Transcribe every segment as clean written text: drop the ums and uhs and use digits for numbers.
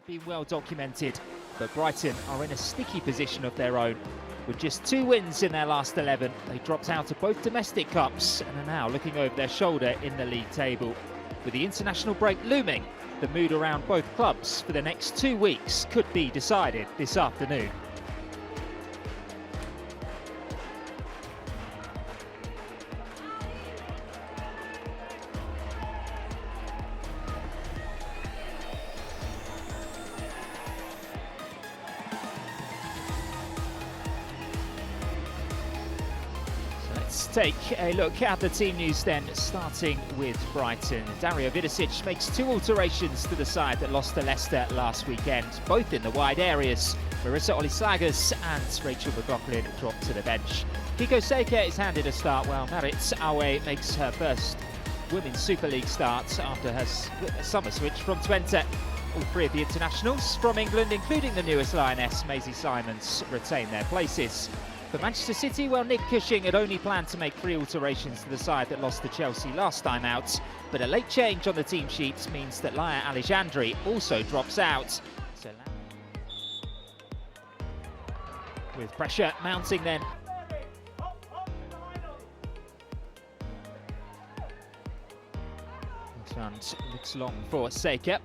been well documented, but Brighton are in a sticky position of their own. With just 2 wins in their last 11, they dropped out of both domestic cups and are now looking over their shoulder in the league table. With the international break looming, the mood around both clubs for the next 2 weeks could be decided this afternoon. Let's take a look at the team news then, starting with Brighton. Dario Vidicic makes 2 alterations to the side that lost to Leicester last weekend, both in the wide areas. Marissa Olisagas and Rachel McLaughlin dropped to the bench. Kiko Seika is handed a start while Marit Awe makes her first Women's Super League start after her summer switch from Twente. All 3 of the internationals from England, including the newest lioness, Maisie Simons, retain their places. For Manchester City, well, Nick Cushing had only planned to make 3 alterations to the side that lost to Chelsea last time out, but a late change on the team sheet means that Laia Alexandri also drops out. So, with pressure mounting then. This one looks long for Seika.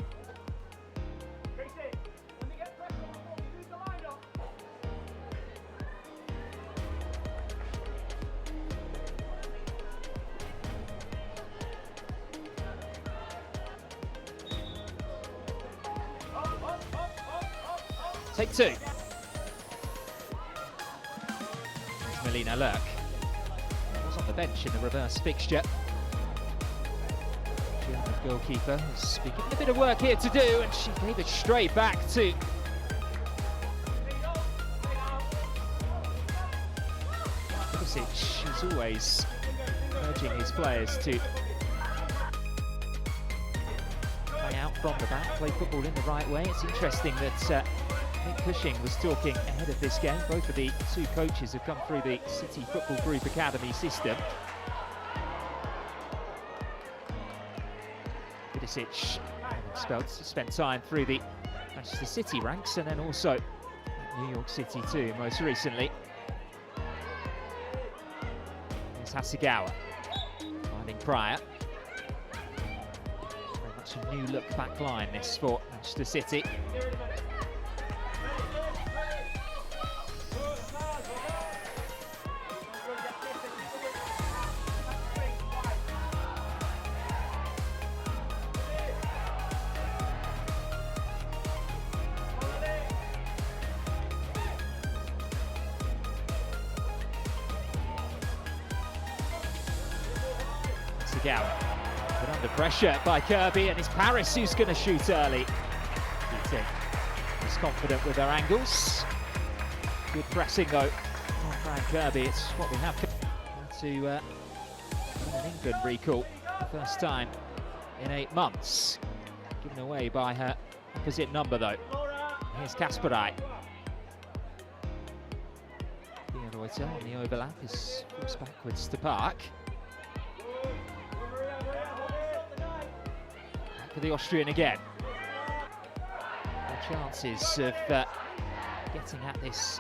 Take 2. Melina Lurk was on the bench in the reverse fixture. The goalkeeper has been given a bit of work here to do, and she gave it straight back to Vidicic. He's always urging his players to play out from the back, play football in the right way. It's interesting that Nick Cushing was talking ahead of this game. Both of the 2 coaches have come through the City Football Group Academy system. Vidicic spent time through the Manchester City ranks and then also New York City too, most recently. There's Hasegawa finding Pryor. Very much a new look back line this for Manchester City. But under pressure by Kirby, and it's Paris who's going to shoot early. He's confident with her angles. Good pressing though on Fran Kirby. It's what we have to an England recall. The first time in 8 months. Given away by her opposite number though. Here's Kasparai. Reuter on the overlap is forced backwards to Park. For the Austrian again. The chances of getting at this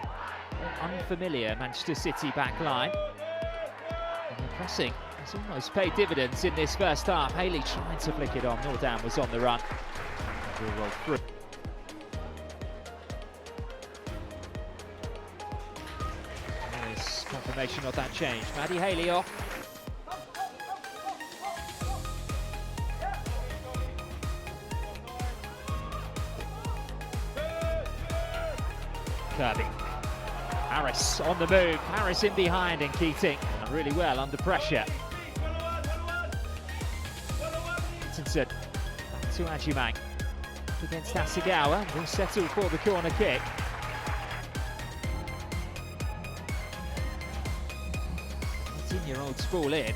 unfamiliar Manchester City back line. And the pressing has almost paid dividends in this first half. Haley trying to flick it on. Nordan was on the run. Will roll through. There's confirmation of that change. Maddie Haley off. Kirby. Harris on the move. Harris in behind and Keating really well under pressure. Atkinson back to Ajimang against Hasegawa. Will settle for the corner kick. Year-olds fall in.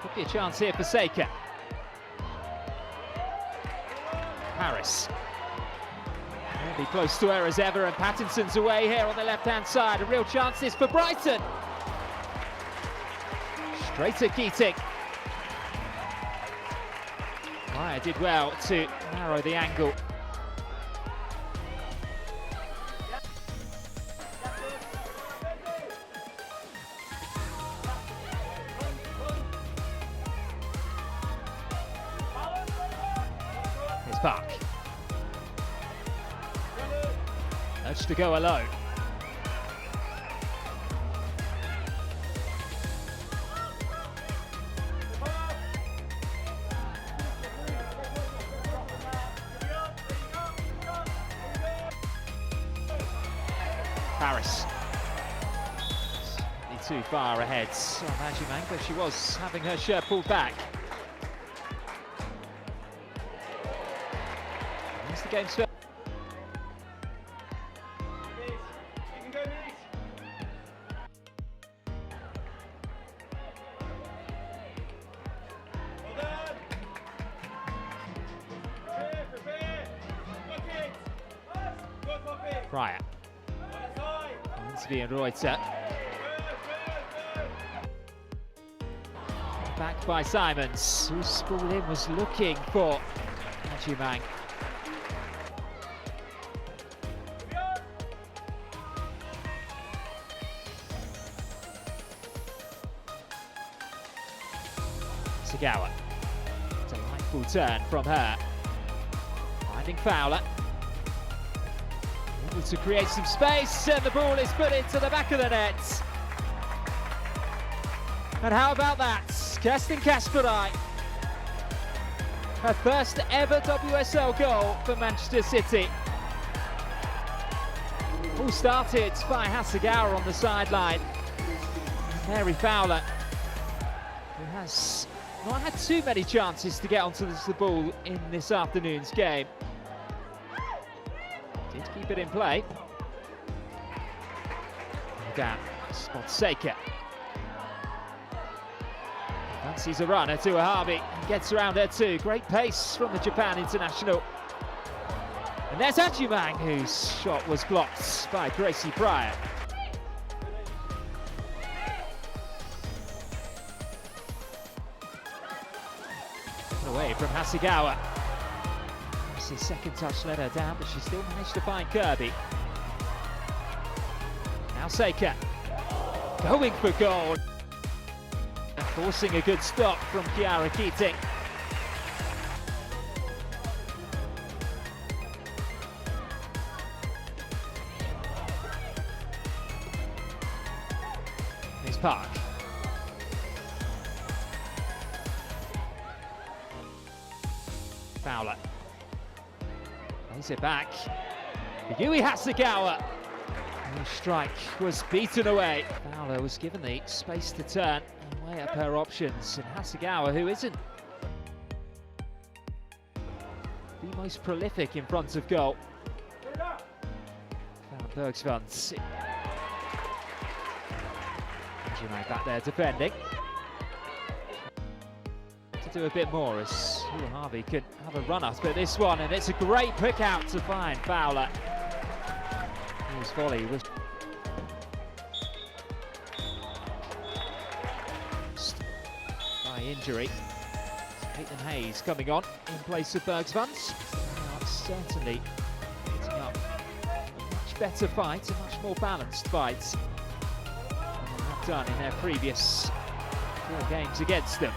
Could be a chance here for Seika. Harris. Really close to her as ever, and Pattinson's away here on the left-hand side. A real chance this for Brighton. Straight to Keating. Raya did well to narrow the angle. Here's Park. Nudge to go alone. Paris. Too far ahead on Ajimang, but she was having her shirt pulled back. Here's the game's first. Raya. Svian Reuter. Back by Simons, whose ball in was looking for Ajimang. Sagawa. Delightful turn from her. Finding Fowler. Able to create some space, and the ball is put into the back of the net. And how about that? Kerstin Kasperai. Her first ever WSL goal for Manchester City. All started by Hasegawa on the sideline. Mary Fowler, who has not had too many chances to get onto the ball in this afternoon's game. Did keep it in play. Down, Spotseka. Fancies a runner to Ahabi, gets around her too. Great pace from the Japan international. And there's Ajimang, whose shot was blocked by Gracie Pryor. Away from Hasegawa. His second touch let her down, but she still managed to find Kirby. Now Seika, going for goal. Forcing a good stop from Chiara Keating. Here's Park. Fowler. Plays it back. Yui Hasegawa. The strike was beaten away. Fowler was given the space to turn and weigh up her options. And Hasegawa, who isn't the most prolific in front of goal, found Bergsvands. Ajimang back there defending. To do a bit more as Harvey could have a run after this one, and it's a great pick out to find Fowler. His volley was by injury. Caitlin Hayes coming on in place of Bergsvands. Certainly putting up a much better fight, a much more balanced fight than they have done in their previous 4 games against them.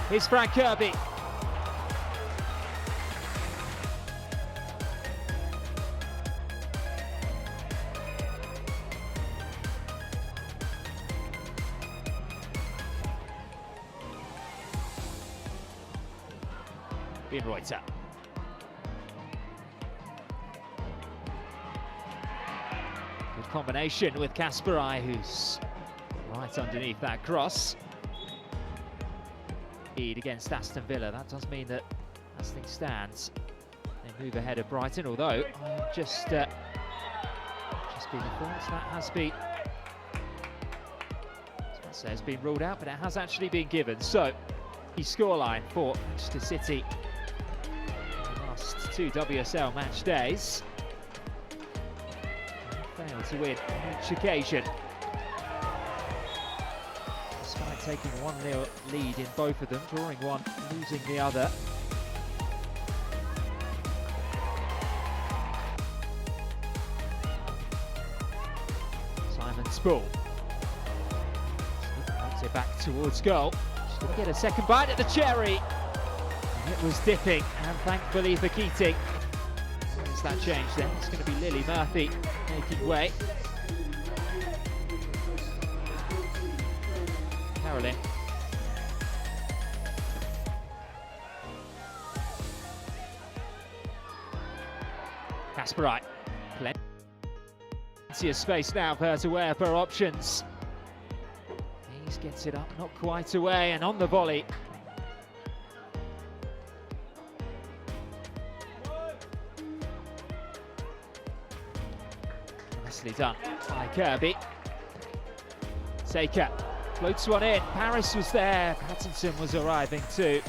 Here's Frank Kirby. Bin Reuter. Good combination with Kasperai, who's right underneath that cross. Against Aston Villa, that does mean that as things stand, they move ahead of Brighton, although I've just been informed that has been, has been ruled out, but it has actually been given. So the scoreline for Manchester City in the last 2 WSL match days. They failed to win on each occasion, despite taking 1-0 lead in both of them, drawing one, losing the other. Simon's ball. Knocks it back towards goal. She's going to get a second bite at the cherry. And it was dipping, and thankfully for Keating. What's that change then? It's going to be Lily Murphy making way. Carolyn. Kasperite. Plenty of space now for her to wear her options. Hayes gets it up, not quite away, and on the volley. Nicely done by Kirby. Saker floats one in. Paris was there. Pattinson was arriving too.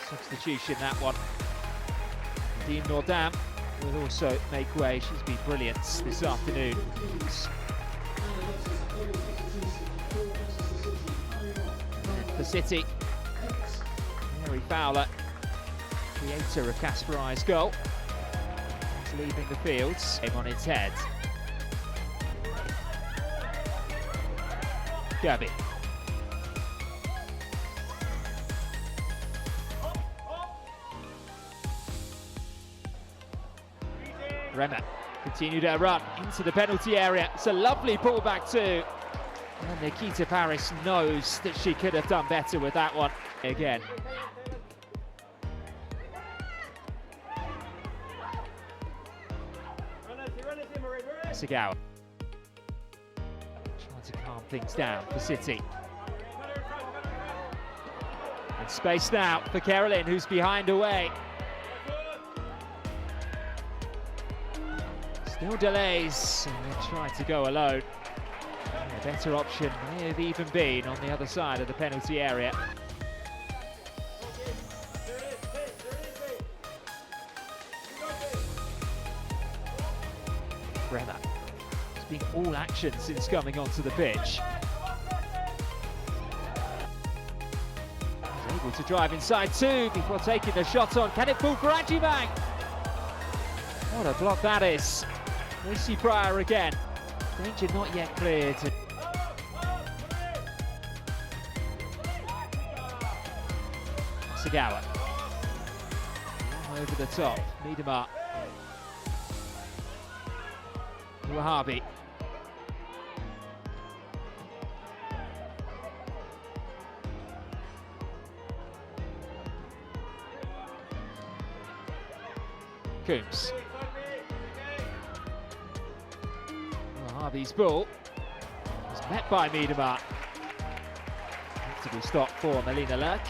Substitution, that one. Dean Nordam will also make way. She's been brilliant this afternoon. And for City, Mary Fowler, creator of Kasperai's goal, is leaving the field. Game on its head. Kirby. Remmer continued her run into the penalty area. It's a lovely pullback too. And Nikita Paris knows that she could have done better with that one again. Sagawa trying to calm things down for City. And space now for Carolyn, who's behind away. Still delays, and they try to go alone. A better option may have even been on the other side of the penalty area. Bremer. It's been all action since coming onto the pitch. He's able to drive inside too before taking the shot on. Can it fall for Ajibang? What a block that is. Lucy Pryor again. Danger not yet cleared. Sagawa. Over the top. Miedemar. Wahabi. Coombs. Wahabi's ball was met by Miedemar. Comfortable stop for Melina Lurk.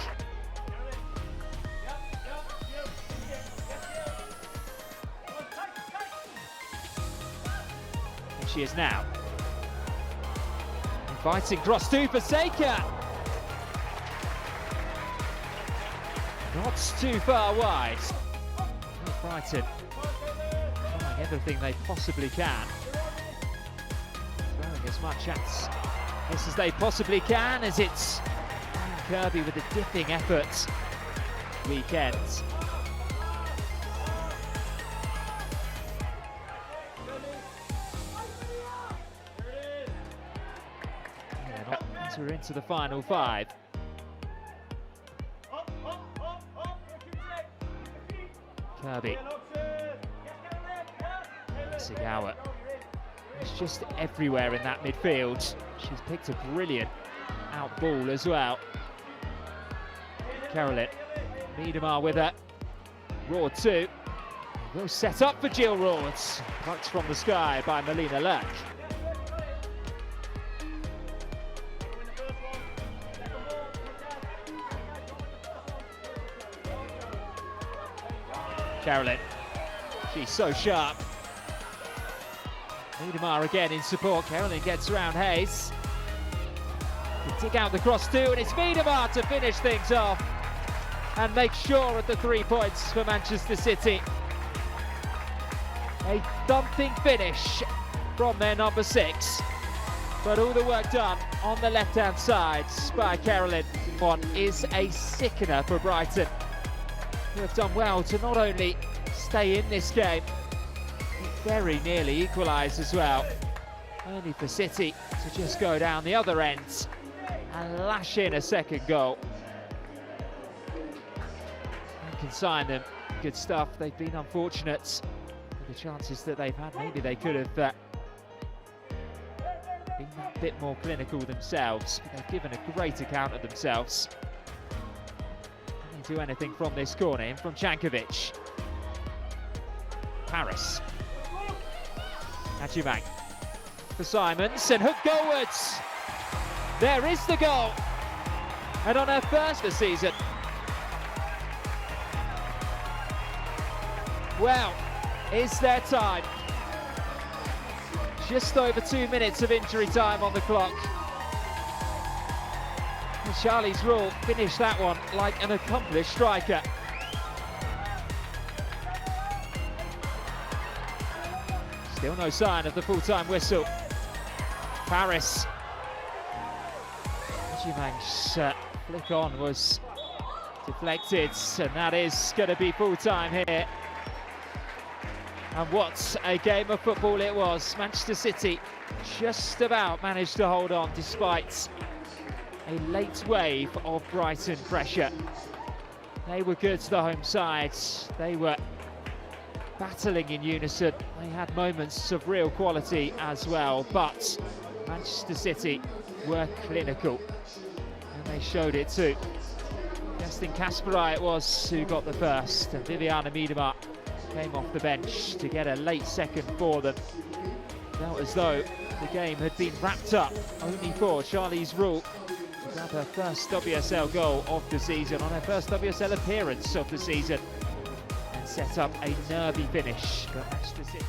Here she is now. Inviting cross two for Saker. Not too far wide. Brighton trying everything they possibly can. Throwing as much at this as they possibly can, as it's Kirby with a dipping effort. Weekend. Enter into the final five. Kirby. Sagawa. It's just everywhere in that midfield. She's picked a brilliant out ball as well. Carolyn. Miedemar with her. Raw 2. Will set up for Jill Rords. Plucked from the sky by Melina Lurk. Carolyn, she's so sharp. Miedemar again in support. Carolyn gets around Hayes. They dig out the cross too, and it's Miedemar to finish things off and make sure of the 3 points for Manchester City. A thumping finish from their number 6. But all the work done on the left-hand side by Carolyn is a sickener for Brighton, who have done well to not only stay in this game, but very nearly equalise as well. Only for City to just go down the other end and lash in a second goal. And consign them. Good stuff. They've been unfortunate with the chances that they've had. Maybe they could have been that bit more clinical themselves, but they've given a great account of themselves. Can they do anything from this corner? In from Jankovic. Paris. Ajimang for Simons, and hook goalwards. There is the goal. And on her first this season. Well, is there time? Just over 2 minutes of injury time on the clock. And Charlie's Rule finished that one like an accomplished striker. Still no sign of the full-time whistle. Paris. Ajimang's flick on was deflected, and that is going to be full-time here. And what a game of football it was. Manchester City just about managed to hold on despite a late wave of Brighton pressure. They were good to the home side. They were battling in unison. They had moments of real quality as well, but Manchester City were clinical, and they showed it too. Justin Kasperai it was who got the first, and Viviana Miedema came off the bench to get a late second for them. Felt as though the game had been wrapped up, only for Charlie's Rule to grab her first WSL goal of the season, on her first WSL appearance of the season, and set up a nervy finish. But Manchester City